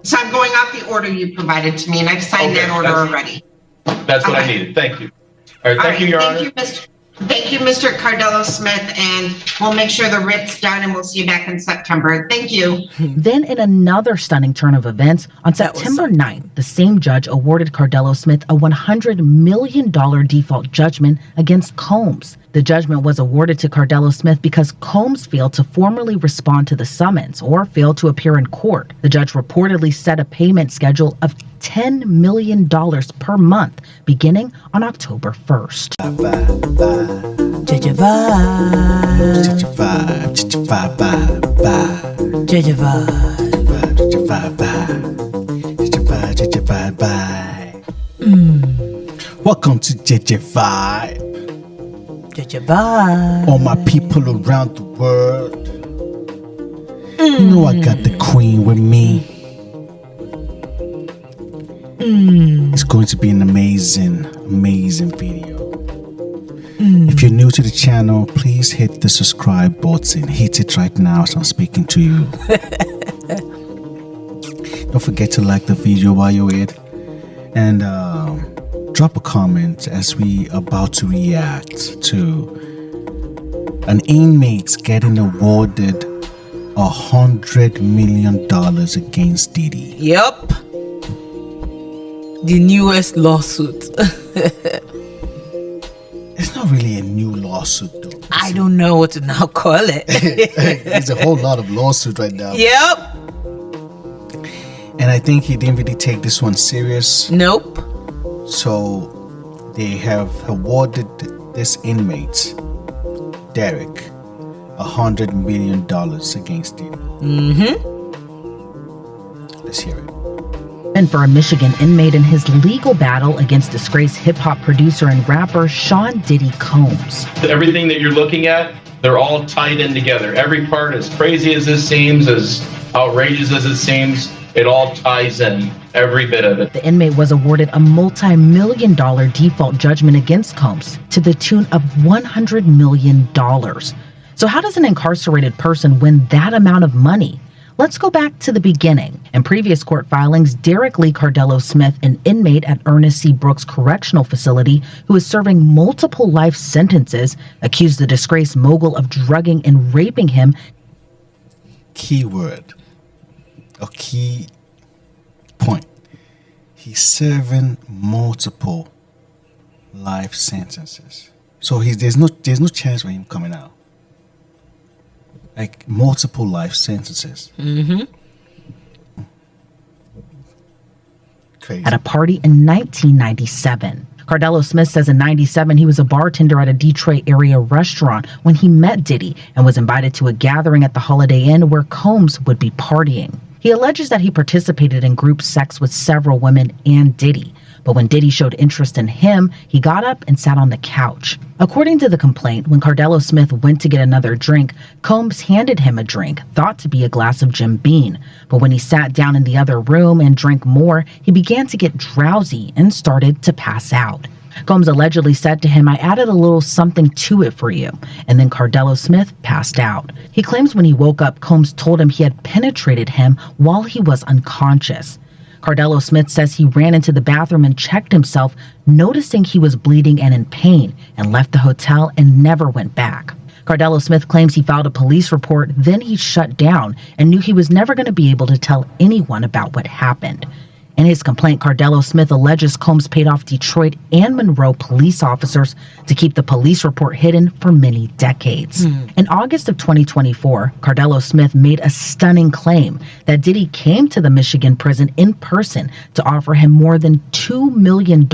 So I'm going off the order you provided to me, and I've signed that order already. That's what I needed. Thank you. All right, thank you, Your Honor. Thank you, Mr. Cardello Smith, and we'll make sure the writ's done, and we'll see you back in September. Thank you. Then, in another stunning turn of events, on September 9th, the same judge awarded Cardello Smith a $100 million default judgment against Combs. The judgment was awarded to Cardello Smith because Combs failed to formally respond to the summons or failed to appear in court. The judge reportedly set a payment schedule of $10 million per month, beginning on October 1st. Welcome to Jeje Vibe. All my people around the world. You know I got the queen with me. It's going to be an amazing video. If you're new to the channel, please hit the subscribe button. Hit it right now as I'm speaking to you. Don't forget to like the video while you're at it. And drop a comment as we about to react to an inmate getting awarded $100 million against Diddy. Yep. The newest lawsuit. It's not really a new lawsuit though. I don't know what to now call it. There's a whole lot of lawsuit right now. Yep. And I think he didn't really take this one serious. Nope. So they have awarded this inmate, Derek, $100 million against Diddy. Let's hear it. And for a Michigan inmate in his legal battle against disgraced hip-hop producer and rapper Sean Diddy Combs. Everything that you're looking at, they're all tied in together. Every part, as crazy as this seems, as outrageous as it seems, it all ties in, every bit of it. The inmate was awarded a multi-million-dollar default judgment against Combs to the tune of $100 million. So how does an incarcerated person win that amount of money? Let's go back to the beginning. In previous court filings, Derek Lee Cardello Smith, an inmate at Ernest C. Brooks Correctional Facility who is serving multiple life sentences, accused the disgraced mogul of drugging and raping him. Keyword, a key point. He's serving multiple life sentences. So there's no chance for him coming out. Like multiple life sentences. Crazy. At a party in 1997. Cardello Smith says in 97 he was a bartender at a Detroit area restaurant when he met Diddy and was invited to a gathering at the Holiday Inn where Combs would be partying. He alleges that he participated in group sex with several women and Diddy. But when Diddy showed interest in him, he got up and sat on the couch. According to the complaint, when Cardello Smith went to get another drink, Combs handed him a drink, thought to be a glass of Jim Beam. But when he sat down in the other room and drank more, he began to get drowsy and started to pass out. Combs allegedly said to him, "I added a little something to it for you." And then Cardello Smith passed out. He claims when he woke up, Combs told him he had penetrated him while he was unconscious. Cardello Smith says he ran into the bathroom and checked himself, noticing he was bleeding and in pain, and left the hotel and never went back. Cardello Smith claims he filed a police report, then he shut down and knew he was never going to be able to tell anyone about what happened. In his complaint, Cardello Smith alleges Combs paid off Detroit and Monroe police officers to keep the police report hidden for many decades. In August of 2024, Cardello Smith made a stunning claim that Diddy came to the Michigan prison in person to offer him more than $2 million,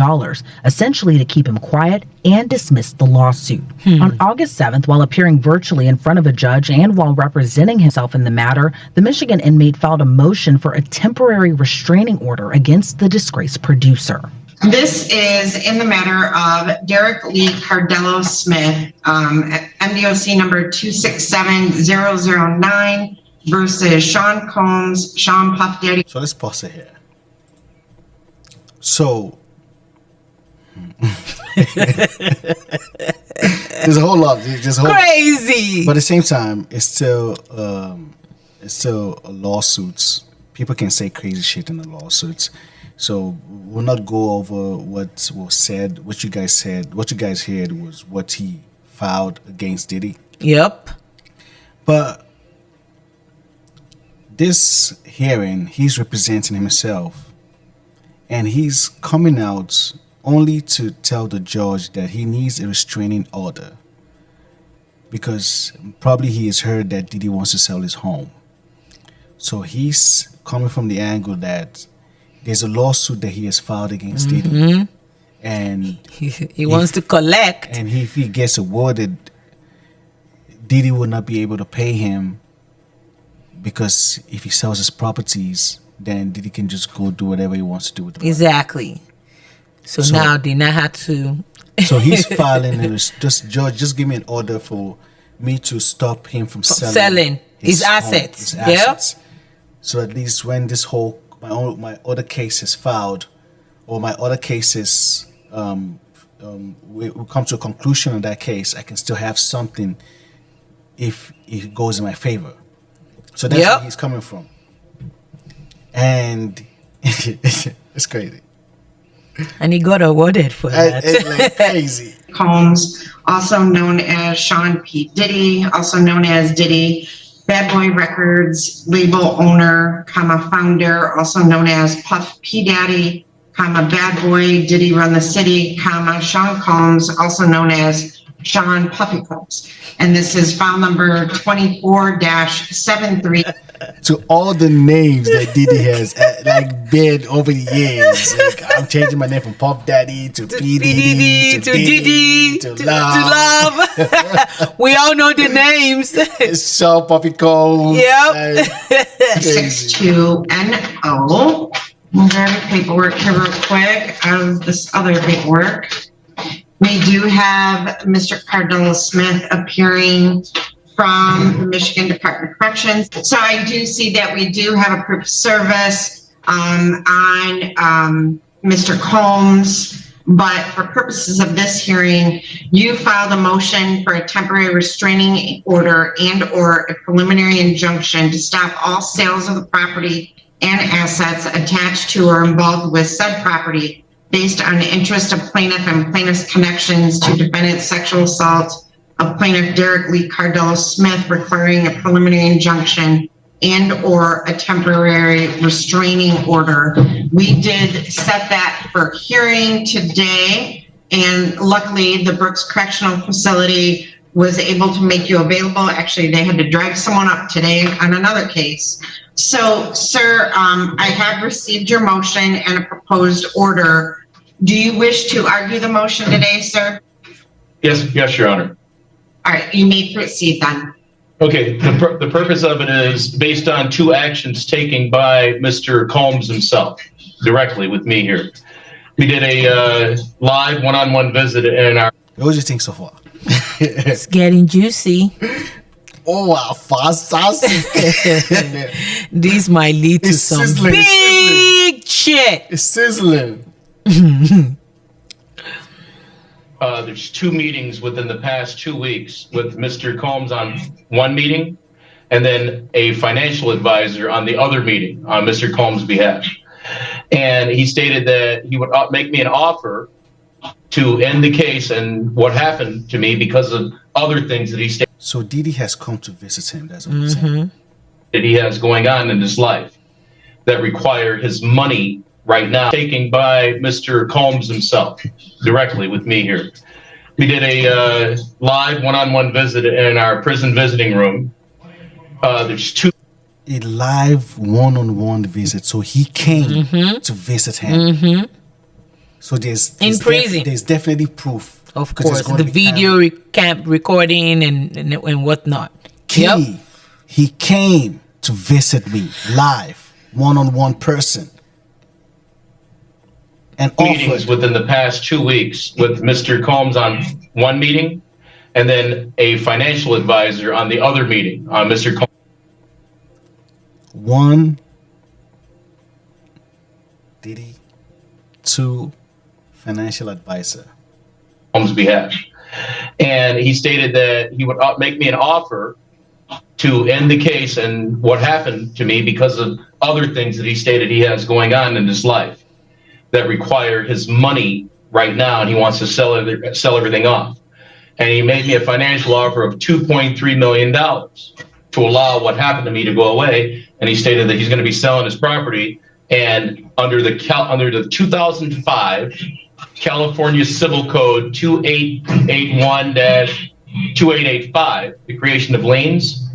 essentially to keep him quiet and dismiss the lawsuit. On August 7th, while appearing virtually in front of a judge and while representing himself in the matter, the Michigan inmate filed a motion for a temporary restraining order against the disgraced producer. This is in the matter of Derek Lee Cardello Smith, MDOC number 267009 versus Sean Combs, Sean Puff Daddy. So let's pause it here. So there's a whole lot. Crazy. But at the same time, it's still a lawsuits people can say crazy shit in the lawsuits. So we'll not go over what was said. What you guys said, what you guys heard was what he filed against Diddy. Yep. But this hearing, he's representing himself, and he's coming out only to tell the judge that he needs a restraining order because probably he has heard that Diddy wants to sell his home. So he's coming from the angle that there's a lawsuit that he has filed against Diddy, and He wants to collect. and if he gets awarded, Diddy will not be able to pay him because if he sells his properties, then Diddy can just go do whatever he wants to do with the money. Exactly. So now they now have to. So he's filing just judge, just give me an order for me to stop him from selling his home, assets. his assets. So at least when this whole my other case is filed, or my other cases we come to a conclusion on that case, I can still have something if it goes in my favor. So that's where he's coming from, and it's crazy. And he got awarded for that. It's like crazy. Combs, also known as Sean P. Diddy, also known as Diddy, Bad Boy Records label owner, founder, also known as Puff P. Daddy, Bad Boy, Diddy Run the City, Sean Combs, also known as Sean Puffy Combs. And this is file number 24-73. To all the names that Diddy has been over the years, like I'm changing my name from Puff Daddy to P. Diddy to Diddy to Love. We all know the names. It's Sean Puffy Combs. Yep. 62NO. We'll grab the paperwork here real quick out of this other paperwork. We do have Mr. Cardello Smith appearing from the Michigan Department of Corrections. So I do see that we do have a proof of service on Mr. Combs, but for purposes of this hearing, you filed a motion for a temporary restraining order and or a preliminary injunction to stop all sales of the property and assets attached to or involved with said property based on the interest of plaintiff and plaintiff's connections to defendant's sexual assault of plaintiff Derek Lee Cardello Smith, requiring a preliminary injunction and or a temporary restraining order. We did set that for hearing today, and luckily the Brooks Correctional Facility was able to make you available. Actually, they had to drag someone up today on another case. So, sir, I have received your motion and a proposed order. Do you wish to argue the motion today, sir? Yes, Your Honor. All right, you may proceed then. Okay, the purpose of it is based on two actions taken by Mr. Combs himself, directly with me here. We did a live one-on-one visit in our... What do you think so far? It's getting juicy. Oh, wow, fast. This might lead to It's some sizzling, big shit. It's sizzling. There's two meetings within the past 2 weeks with Mr. Combs on one meeting, and then a financial advisor on the other meeting on Mr. Combs' behalf. And he stated that he would make me an offer to end the case and what happened to me because of other things that he stated So Diddy has come to visit him. That's what I'm saying. that he has going on in his life that require his money right now, taken by Mr. Combs himself, directly with me here. We did a live one-on-one visit in our prison visiting room. There's two... A live one-on-one visit. So he came to visit him. So there's prison. There's definitely proof. Of 'Cause there's course, going the to be video recording and whatnot. He came to visit me live, one-on-one person. And meetings offered. within the past 2 weeks with Mr. Combs on one meeting, and then a financial advisor on the other meeting on Mr. Combs' One, Diddy, two, financial advisor. behalf. And he stated that he would make me an offer to end the case and what happened to me because of other things that he stated he has going on in his life that require his money right now, and he wants to sell everything off. And he made me a financial offer of $2.3 million to allow what happened to me to go away. And he stated that he's going to be selling his property. And under the 2005 California Civil Code 2881-2885, the creation of liens,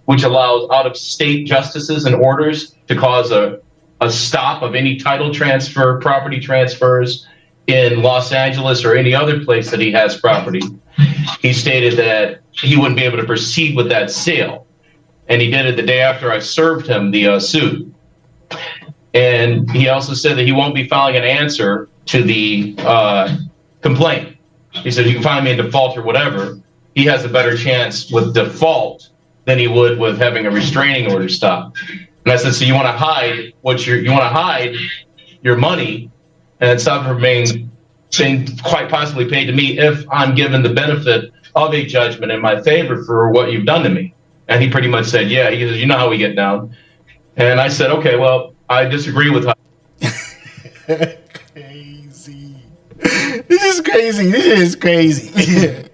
which allows out-of-state justices and orders to cause a stop of any title transfer, property transfers in Los Angeles or any other place that he has property. He stated that he wouldn't be able to proceed with that sale. And he did it the day after I served him the suit. And he also said that he won't be filing an answer to the complaint. He said, you can find me in default or whatever. He has a better chance with default than he would with having a restraining order stop. And I said, so you want to hide your money and stop from being quite possibly paid to me if I'm given the benefit of a judgment in my favor for what you've done to me. And he pretty much said, yeah. He says, you know how we get down. And I said, okay, well, I disagree with how. Crazy. This is crazy. This is crazy.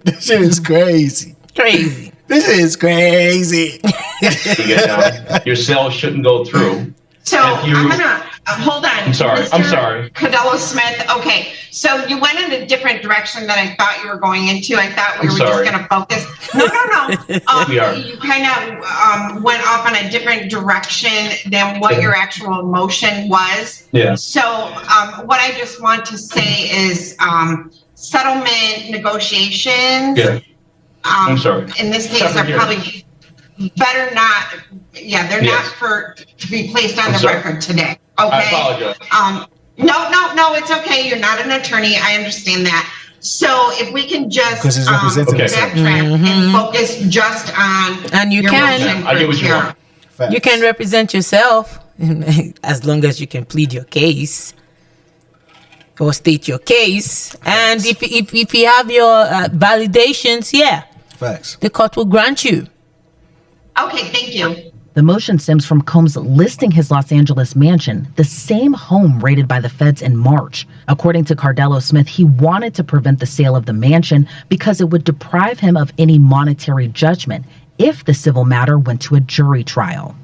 This shit is crazy. Crazy. This is crazy. You get down. Your sale shouldn't go through. So I'm gonna hold on. I'm sorry. Mr. Cardello Smith. Okay, so you went in a different direction than I thought you were going into. I thought we were just going to focus. No. We are. You kind of went off on a different direction than what your actual motion was. Yeah. So what I just want to say is settlement negotiations. Yeah. I'm sorry. In this case, are probably better not. Yeah, they're not to be placed on the record today. Okay. I apologize. No, it's okay. You're not an attorney. I understand that. So if we can just backtrack and focus just on and you your can. motion I get what you want. You can represent yourself as long as you can plead your case or state your case. And if you have your validations, Facts. the court will grant you. Okay, thank you. The motion stems from Combs listing his Los Angeles mansion, the same home raided by the feds in March. According to Cardello Smith, he wanted to prevent the sale of the mansion because it would deprive him of any monetary judgment if the civil matter went to a jury trial.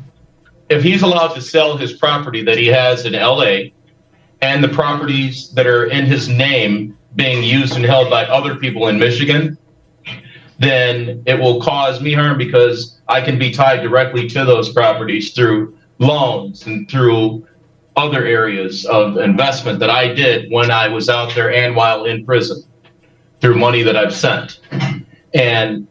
If he's allowed to sell his property that he has in LA and the properties that are in his name being used and held by other people in Michigan, then it will cause me harm because I can be tied directly to those properties through loans and through other areas of investment that I did when I was out there and while in prison through money that I've sent. And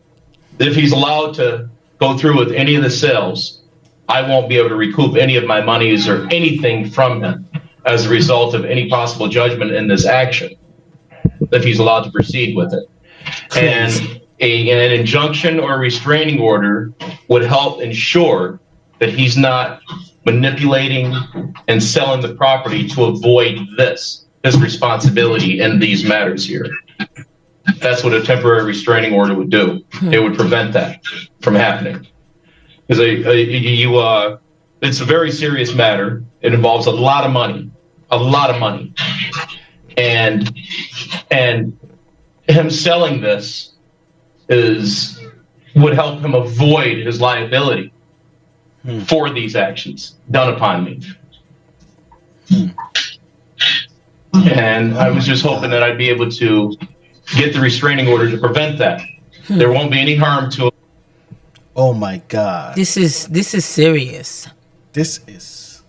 if he's allowed to go through with any of the sales, I won't be able to recoup any of my monies or anything from him as a result of any possible judgment in this action, if he's allowed to proceed with it. And an injunction or a restraining order would help ensure that he's not manipulating and selling the property to avoid his responsibility in these matters here. That's what a temporary restraining order would do. It would prevent that from happening. Because it's a very serious matter. It involves a lot of money. And him selling this would help him avoid his liability for these actions done upon me. And I was just hoping that I'd be able to get the restraining order to prevent that. There won't be any harm to him. Oh my God. This is serious. This is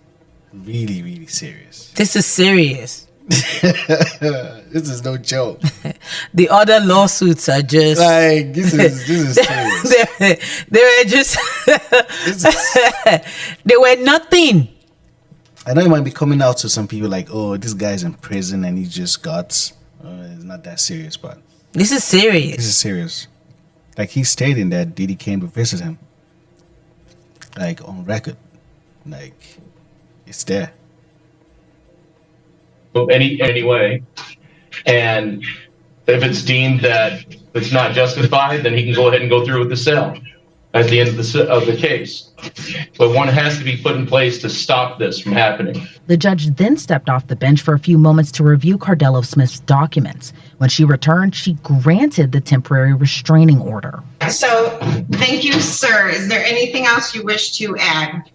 really, really serious. This is serious. This is no joke. The other lawsuits are just like this is serious. they were just they were nothing. I know it might be coming out to some people like, oh, this guy's in prison and he just got. It's not that serious, but this is serious. This is serious. Like he's stating that Diddy came to visit him, like on record, like it's there. Anyway, and if it's deemed that it's not justified, then he can go ahead and go through with the sale. at the end of the case. But one has to be put in place to stop this from happening. The judge then stepped off the bench for a few moments to review Cardello Smith's documents. When she returned, she granted the temporary restraining order. So, thank you, sir. Is there anything else you wish to add?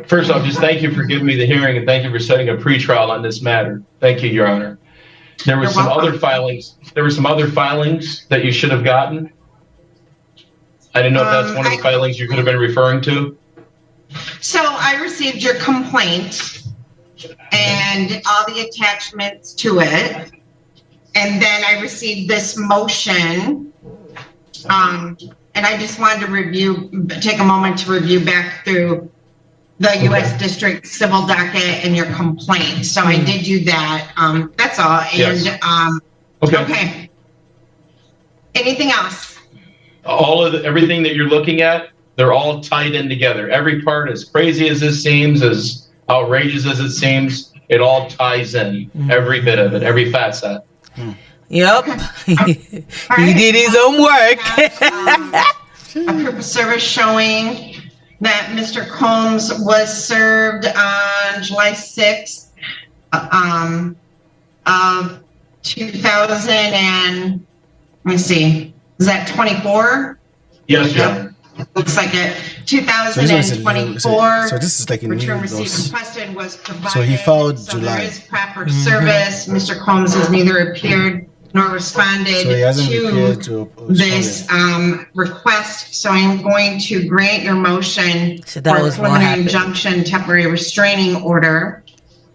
First off, just thank you for giving me the hearing and thank you for setting a pretrial on this matter. Thank you, Your Honor. There were some other filings that you should have gotten. I didn't know if that's one of the filings you could have been referring to. So I received your complaint and all the attachments to it. And then I received this motion. And I just wanted to take a moment to review back through the U.S. District Civil Docket and your complaint. So I did do that. That's all. And, yes. Okay. Anything else? Everything that you're looking at, they're all tied in together. Every part, as crazy as this seems, as outrageous as it seems, it all ties in. Every bit of it, every facet. Yep. He did his homework. A proof of service showing that Mr. Combs was served on July 6th of 2000 and, let me see, is that 24? Yes, Your Looks like it. 2024. So this is like a return new receipt loss. requested was provided. So he filed So July. there is proper service. Mr. Combs has neither appeared nor responded So he hasn't appeared to to this request. So I'm going to grant your motion So that for a was what preliminary happened. injunction temporary restraining order.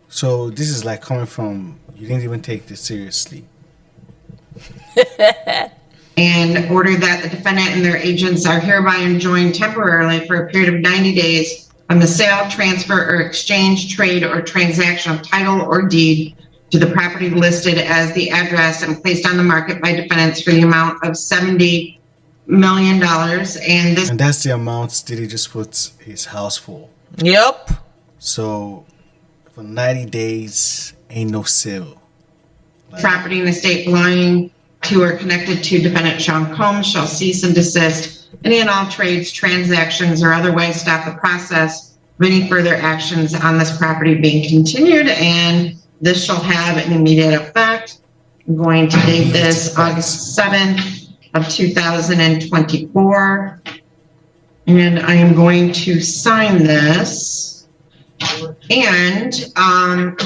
So this is like coming from, you didn't even take this seriously. And order that the defendant and their agents are hereby enjoined temporarily for a period of 90 days from the sale, transfer, or exchange, trade, or transaction of title or deed to the property listed as the address and placed on the market by defendants for the amount of $70 million. And this And that's the amount Diddy just puts his house for. Yep. So for 90 days, ain't no sale. property and estate belonging to or connected to defendant Sean Combs shall cease and desist any and all trades, transactions, or otherwise stop the process of any further actions on this property being continued, and this shall have an immediate effect. I'm going to date this August 7th of 2024, and I am going to sign this. And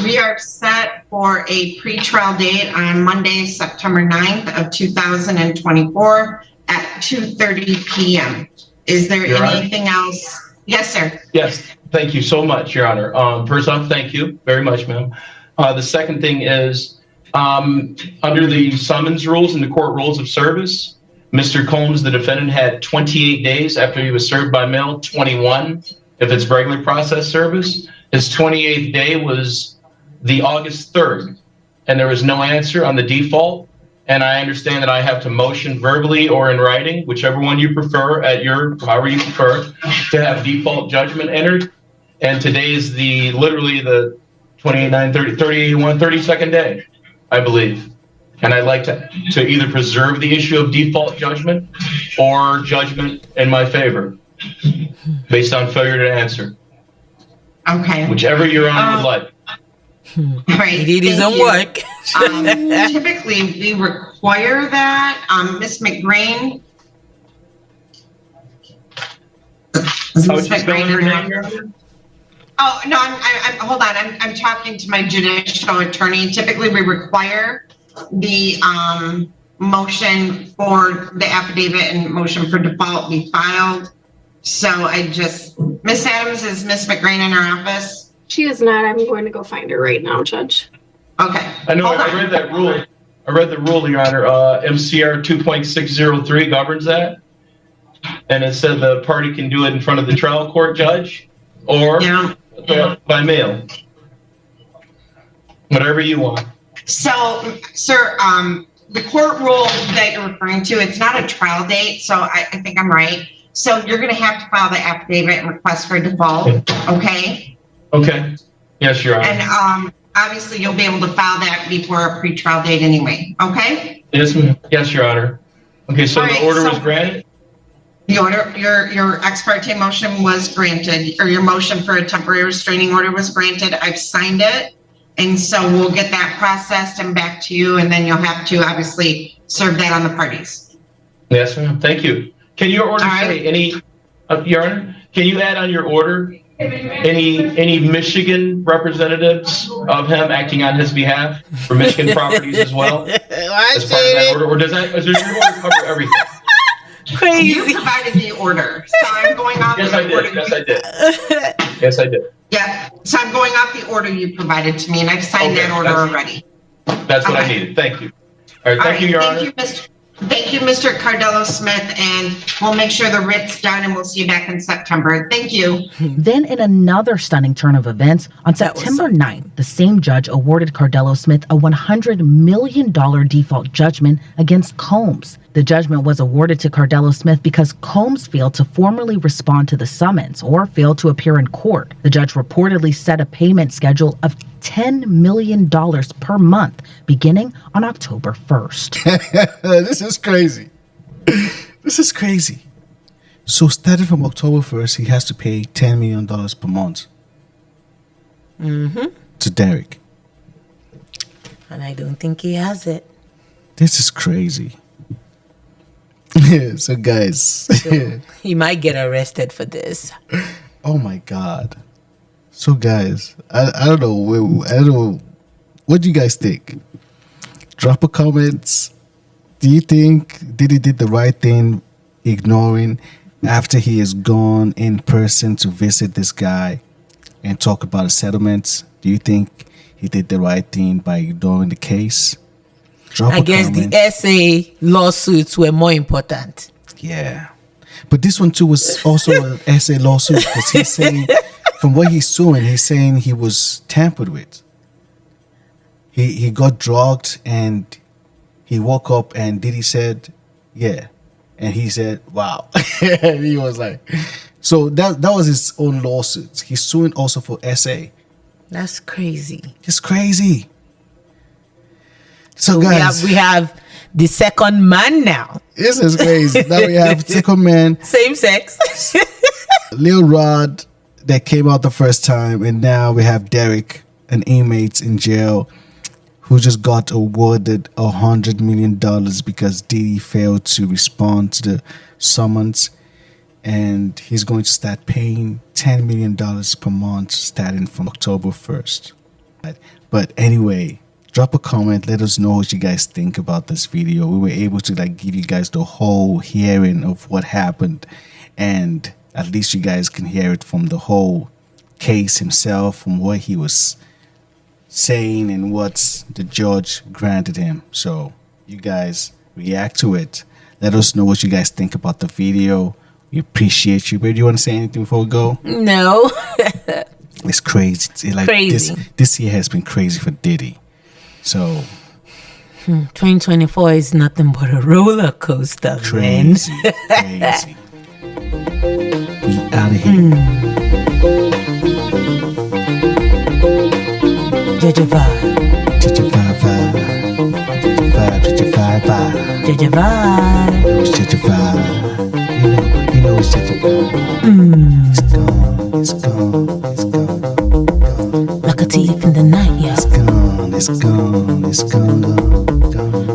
we are set for a pretrial date on Monday, September 9th of 2024 at 2:30 p.m. Is there Your Honor? anything else? Yes, sir. Yes, thank you so much, Your Honor. First off, thank you very much, ma'am. The second thing is, under the summons rules and the court rules of service, Mr. Combs, the defendant, had 28 days after he was served by mail, 21 if it's regular process service. His 28th day was the August 3rd, and there was no answer on the default. And I understand that I have to motion verbally or in writing, whichever one you prefer, however you prefer, to have default judgment entered. And today is literally the 32nd day, I believe. And I'd like to either preserve the issue of default judgment or judgment in my favor based on failure to answer. Okay. Whichever Your Honor would like. All right. He did his thank own you. work. Typically, we require that. Ms. McGrain. Is How Ms. would you spell McGrain her in name, there? Your Honor? Oh, no, hold on. I'm talking to my judicial attorney. Typically, we require the motion for the affidavit and motion for default be filed. So Ms. Adams, is Ms. McGrain in her office? She is not. I'm going to go find her right now, Judge. Okay. I know, Hold I on. read that rule. I read the rule, Your Honor. MCR 2.603 governs that. And it said the party can do it in front of the trial court judge or Yeah. by mail. Whatever you want. So, sir, the court rule that you're referring to, it's not a trial date, so I think I'm right. So you're going to have to file the affidavit and request for default, okay? Okay. Yes, Your Honor. And obviously you'll be able to file that before a pretrial date anyway, okay? Yes, ma'am. Yes, Your Honor. Okay, so All the right, order so- was granted? The order, your ex parte motion was granted, or your motion for a temporary restraining order was granted. I've signed it. And so we'll get that processed and back to you, and then you'll have to obviously serve that on the parties. Yes, ma'am. Thank you. Can your order All right. say any, Your Honor, can you add on your order any Michigan representatives of him acting on his behalf for Michigan properties as well? As part of that order, or does your order cover everything? You Crazy. provided the order, so I'm going off Yes, the I order. did. Yes, I did. Yes, I did. Yeah, so I'm going off the order you provided to me, and I've signed Okay, that order that's- already. That's what I Okay. needed. Thank you. All right, All thank you, right, Your Honor. Thank you, Mr. Cardello Smith, and we'll make sure the writ's done, and we'll see you back in September. Thank you. Then, in another stunning turn of events, on That was September something. 9th, the same judge awarded Cardello Smith a $100 million default judgment against Combs. The judgment was awarded to Cardello Smith because Combs failed to formally respond to the summons or failed to appear in court. The judge reportedly set a payment schedule of $10 million per month beginning on October 1st. This is crazy. This is crazy. So starting from October 1st, he has to pay $10 million per month. To Derek. And I don't think he has it. This is crazy. So guys, He might get arrested for this. oh my God. So guys, I don't know. I don't know. What do you guys think? Drop a comment. Do you think Diddy did the right thing ignoring after he is gone in person to visit this guy and talk about a settlement? Do you think he did the right thing by ignoring the case? Drop I a guess comment. the SA lawsuits were more important. Yeah. But this one too was also an essay lawsuit because he's saying, from what he's suing, he's saying he was tampered with. He got drugged and he woke up and Diddy said, yeah. And he said, wow. And he was like, so that was his own lawsuit. He's suing also for SA. That's crazy. It's crazy. So We guys, have the second man now. this is crazy. Now we have Tickle Man, Same sex. Lil Rod that came out the first time, and now we have Derek, an inmate in jail, who just got awarded $100 million because Diddy failed to respond to the summons, and he's going to start paying $10 million per month starting from October 1st. But anyway, drop a comment. Let us know what you guys think about this video. We were able to give you guys the whole hearing of what happened, and at least you guys can hear it from the whole case himself, from what he was saying and what the judge granted him. So you guys react to it. Let us know what you guys think about the video. We appreciate you. But do you want to say anything before we go? No. It's crazy. Crazy. This year has been crazy for Diddy. So 2024 is nothing but a roller coaster, man. crazy. Crazy. We out of here. Jeje vibe. Jeje vibe, vibe. Jeje vibe, vibe. Jeje vibe. It's Jeje vibe. You know it's Jeje vibe. It's gone. It's gone. Like a thief in the night, yo. It's gone.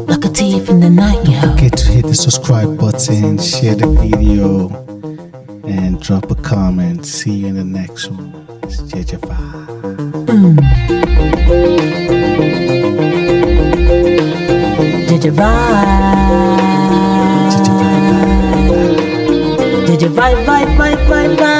Like a thief in the night, yo. Don't forget to hit the subscribe button, share the video, and drop a comment. See you in the next one. It's Jeje vibe. Jeje vibe. Jeje vibe, vibe, vibe, vibe, vibe.